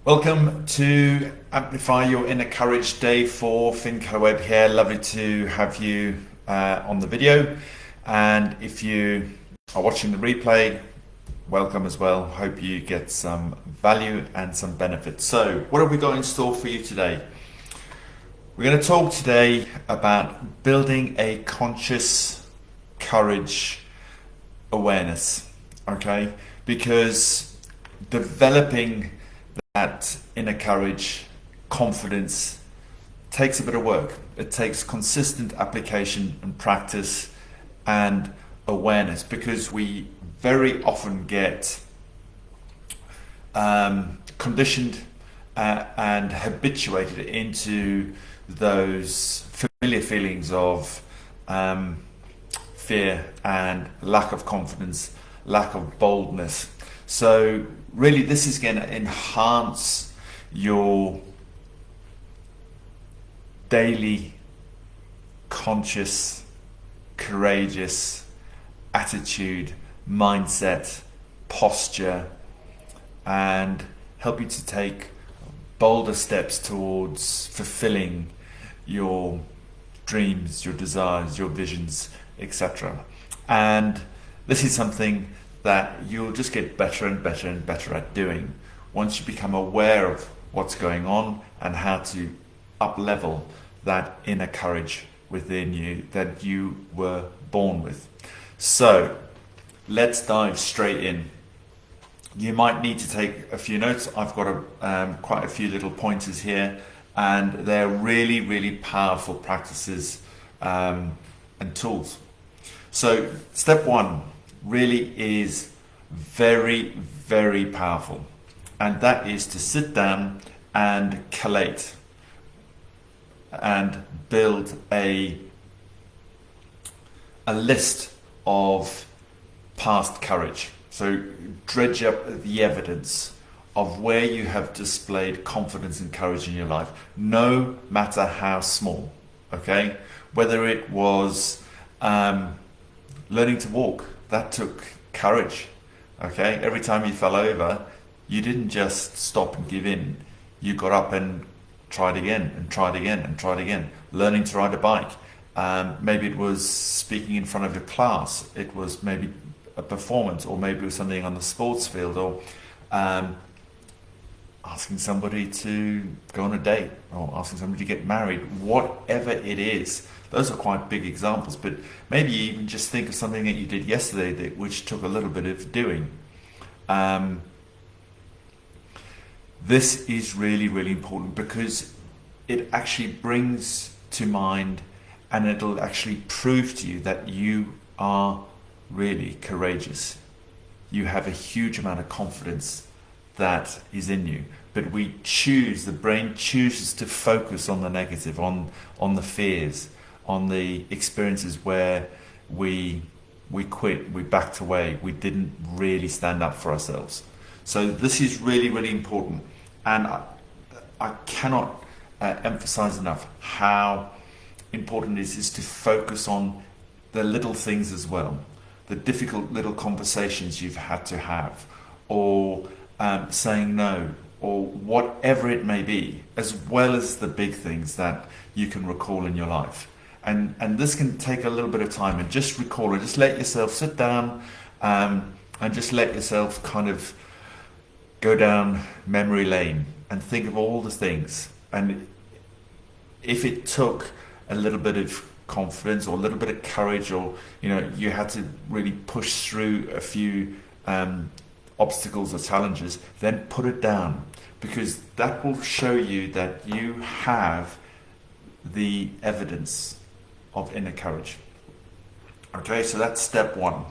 Welcome to Amplify Your Inner Courage, Day 4. Kellow-Webb here. Lovely to have you on the video. And if you are watching the replay, welcome as well. Hope you get some value and some benefit. So, what have we got in store for you today? We're going to talk today about building a conscious courage awareness, okay? Because developing that inner courage, confidence, takes a bit of work. It takes consistent application and practice and awareness, because we very often get conditioned and habituated into those familiar feelings of fear and lack of confidence, lack of boldness. So really, this is going to enhance your daily conscious, courageous attitude, mindset, posture, and help you to take bolder steps towards fulfilling your dreams, your desires, your visions, etc. And this is something that you'll just get better and better and better at doing once you become aware of what's going on and how to up-level that inner courage within you that you were born with. So let's dive straight in. You might need to take a few notes. I've got quite a few little pointers here, and they're really, really powerful practices and tools. So step one really is very, very powerful, and that is to sit down and collate and build a list of past courage. So dredge up the evidence of where you have displayed confidence and courage in your life, no matter how small, okay? Whether it was learning to walk, that took courage, okay? Every time you fell over, you didn't just stop and give in. You got up and tried again and tried again and tried again. Learning to ride a bike. Maybe it was speaking in front of your class. It was maybe a performance, or maybe it was something on the sports field, or asking somebody to go on a date, or asking somebody to get married. Whatever it is, those are quite big examples, but maybe you even just think of something that you did yesterday which took a little bit of doing. This is really, really important, because it actually brings to mind, and it'll actually prove to you that you are really courageous. You have a huge amount of confidence that is in you, but the brain chooses to focus on the negative, on the fears, on the experiences where we quit, we backed away, we didn't really stand up for ourselves. So this is really, really important, and I cannot emphasize enough how important it is to focus on the little things as well, the difficult little conversations you've had to have, or saying no, or whatever it may be, as well as the big things that you can recall in your life. And this can take a little bit of time, and just recall it. Just let yourself sit down and just let yourself kind of go down memory lane and think of all the things. And if it took a little bit of confidence or a little bit of courage, or you had to really push through a few obstacles or challenges, then put it down, because that will show you that you have the evidence of inner courage. Okay, so that's step one.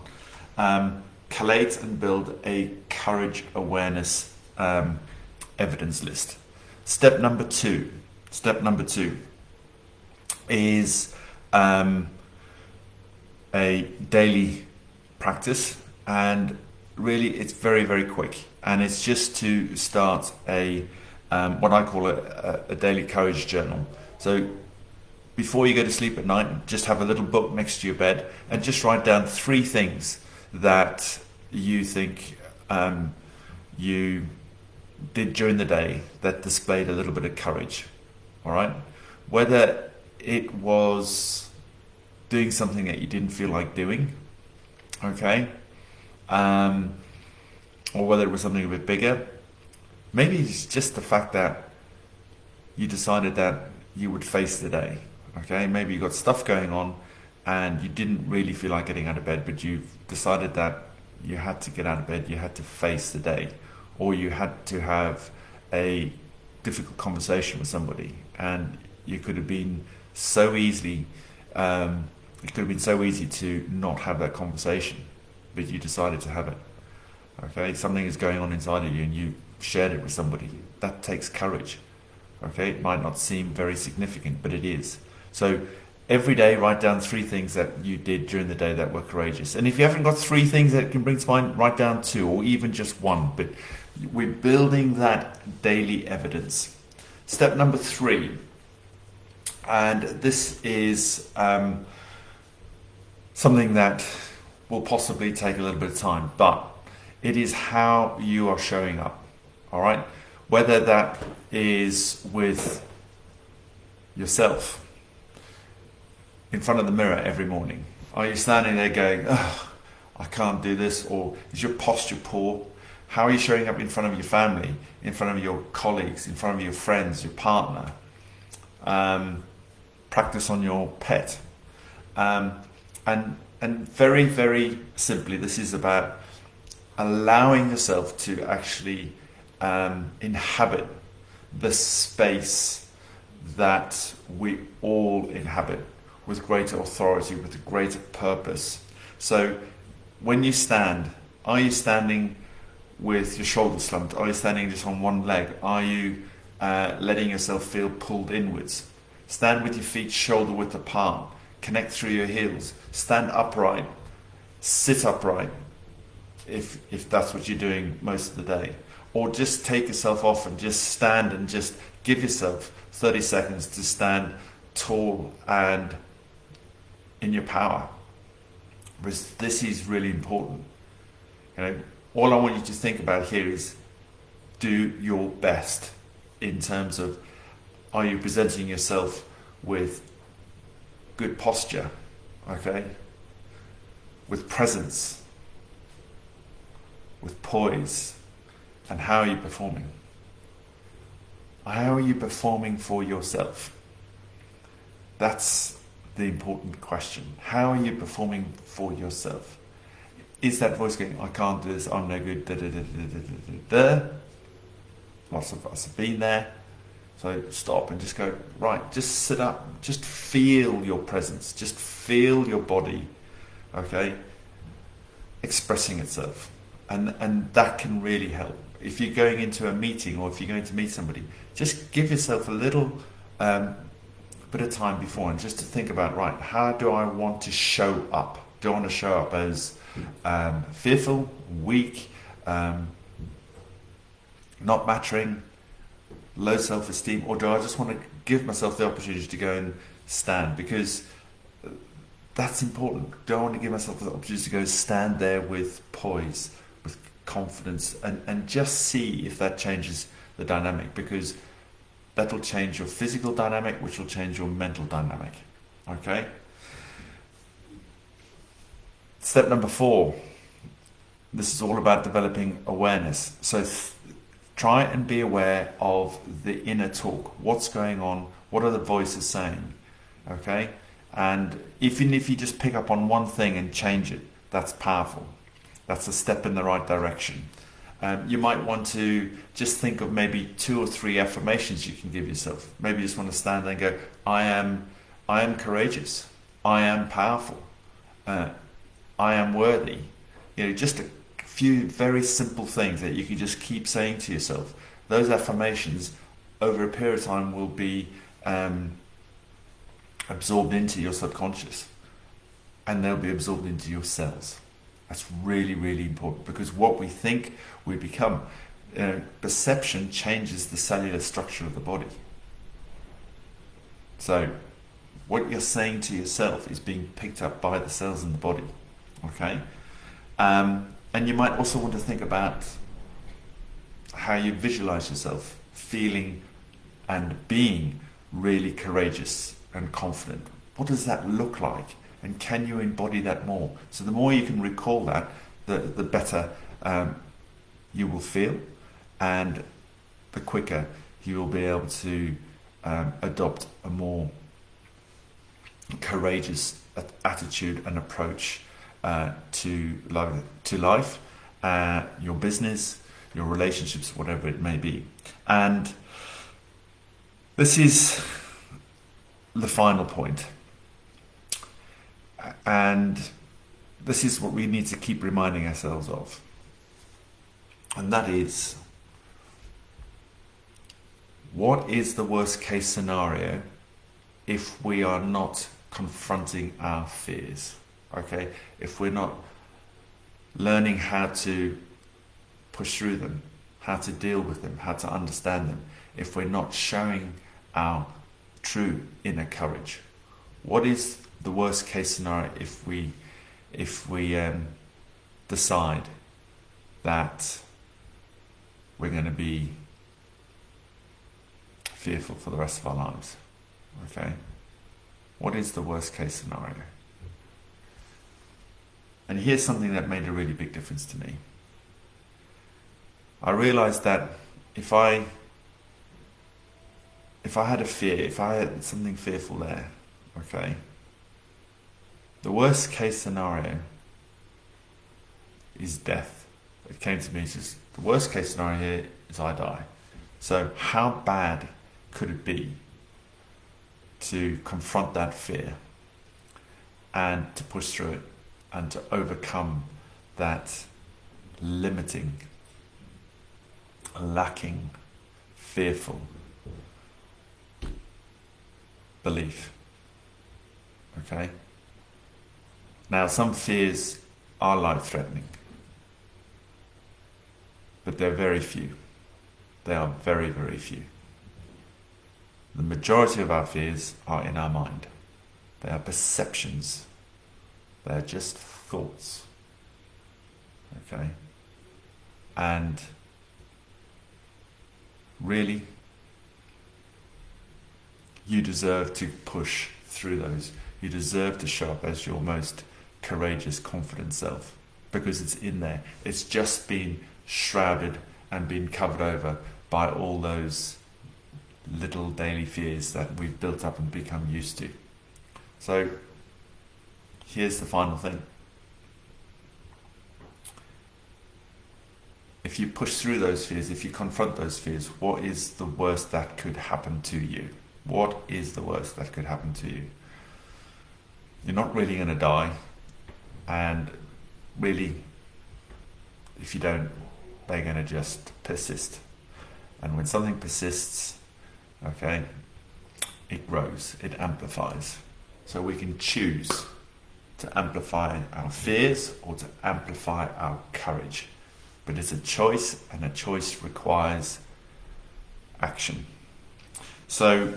Collate and build a courage awareness evidence list. Step number two is a daily practice, and really it's very, very quick, and it's just to start what I call a daily courage journal. So before you go to sleep at night, just have a little book next to your bed and just write down 3 things that you think you did during the day that displayed a little bit of courage. All right, whether it was doing something that you didn't feel like doing, okay, or whether it was something a bit bigger. Maybe it's just the fact that you decided that you would face the day. Okay, maybe you got stuff going on and you didn't really feel like getting out of bed, but you've decided that you had to get out of bed, you had to face the day, or you had to have a difficult conversation with somebody, and you could have been so easily, it could have been so easy to not have that conversation, but you decided to have it. Okay, something is going on inside of you and you shared it with somebody. That takes courage. Okay, it might not seem very significant, but it is. So every day write down 3 things that you did during the day that were courageous. And if you haven't got 3 things that can bring to mind, write down 2 or even just 1. But we're building that daily evidence. Step number 3, and this is something that will possibly take a little bit of time, but it is how you are showing up. All right, whether that is with yourself in front of the mirror every morning. Are you standing there going, oh, I can't do this? Or is your posture poor? How are you showing up in front of your family, in front of your colleagues, in front of your friends, your partner? Practice on your pet. And very, very simply, this is about allowing yourself to actually inhabit the space that we all inhabit with greater authority, with a greater purpose. So when you stand, are you standing with your shoulders slumped? Are you standing just on one leg? Are you letting yourself feel pulled inwards? Stand with your feet shoulder width apart. Connect through your heels. Stand upright. Sit upright if that's what you're doing most of the day. Or just take yourself off and just stand and just give yourself 30 seconds to stand tall and in your power. Because this is really important. You know, all I want you to think about here is do your best in terms of, are you presenting yourself with good posture, okay, with presence, with poise, and how are you performing? How are you performing for yourself? That's the important question. How are you performing for yourself? Is that voice going, I can't do this, I'm no good, da da da da da da da? Lots of us have been there. So stop and just go, right, just sit up, just feel your presence, just feel your body, okay, expressing itself. And that can really help. If you're going into a meeting or if you're going to meet somebody, just give yourself a little bit of time before and just to think about, right, how do I want to show up? Do I want to show up as fearful, weak, not mattering, low self-esteem, or do I just want to give myself the opportunity to go and stand? Because that's important. Do I want to give myself the opportunity to go stand there with poise, with confidence, and just see if that changes the dynamic? Because that'll change your physical dynamic, which will change your mental dynamic. Okay? Step number 4. This is all about developing awareness. So try and be aware of the inner talk. What's going on? What are the voices saying? Okay? And even if you just pick up on one thing and change it, that's powerful. That's a step in the right direction. You might want to just think of maybe 2 or 3 affirmations you can give yourself. Maybe you just want to stand there and go, I am courageous. I am powerful. I am worthy. You know, just a few very simple things that you can just keep saying to yourself. Those affirmations over a period of time will be absorbed into your subconscious, and they'll be absorbed into your cells. That's really, really important, because what we think, we become. Perception changes the cellular structure of the body. So what you're saying to yourself is being picked up by the cells in the body. Okay? And you might also want to think about how you visualize yourself feeling and being really courageous and confident. What does that look like? And can you embody that more? So the more you can recall that, the better you will feel, and the quicker you will be able to adopt a more courageous attitude and approach to life, your business, your relationships, whatever it may be. And this is the final point. And this is what we need to keep reminding ourselves of. And that is, what is the worst case scenario if we are not confronting our fears? Okay, if we're not learning how to push through them, how to deal with them, how to understand them, if we're not showing our true inner courage, what is the worst case scenario if we decide that we're going to be fearful for the rest of our lives? Okay, what is the worst case scenario? And here's something that made a really big difference to me. I realized that if I had a fear, if I had something fearful there, okay, the worst case scenario is death. It came to me as just, the worst case scenario here is I die. So how bad could it be to confront that fear and to push through it and to overcome that limiting, lacking, fearful belief? Okay? Now, some fears are life-threatening, but they're very few. They are very, very few. The majority of our fears are in our mind. They are perceptions. They are just thoughts. Okay? And really, you deserve to push through those. You deserve to show up as your most courageous, confident self, because it's in there. It's just been shrouded and been covered over by all those little daily fears that we've built up and become used to. So here's the final thing. If you push through those fears, if you confront those fears, what is the worst that could happen to you? What is the worst that could happen to you? You're not really going to die, and really, if you don't, they're going to just persist. And when something persists, okay, it grows, it amplifies. So we can choose to amplify our fears or to amplify our courage. But it's a choice, and a choice requires action. So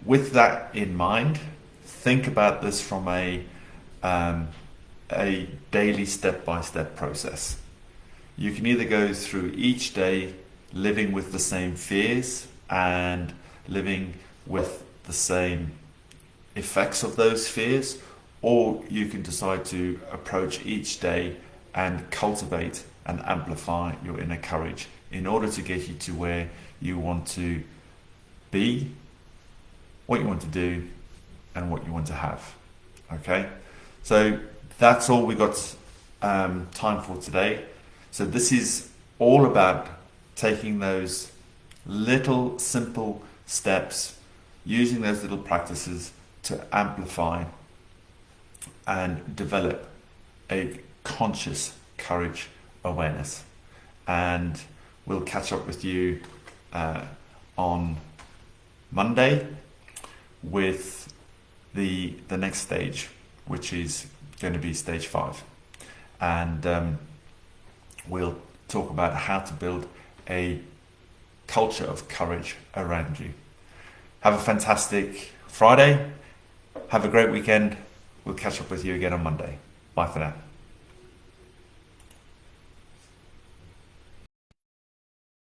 with that in mind, think about this from a daily step-by-step process. You can either go through each day living with the same fears and living with the same effects of those fears, or you can decide to approach each day and cultivate and amplify your inner courage in order to get you to where you want to be, what you want to do, and what you want to have. Okay, so that's all we got time for today. So this is all about taking those little simple steps, using those little practices to amplify and develop a conscious courage awareness. And we'll catch up with you on Monday with the next stage, which is going to be stage 5, and we'll talk about how to build a culture of courage around you. Have a fantastic Friday. Have a great weekend. We'll catch up with you again on Monday. Bye for now.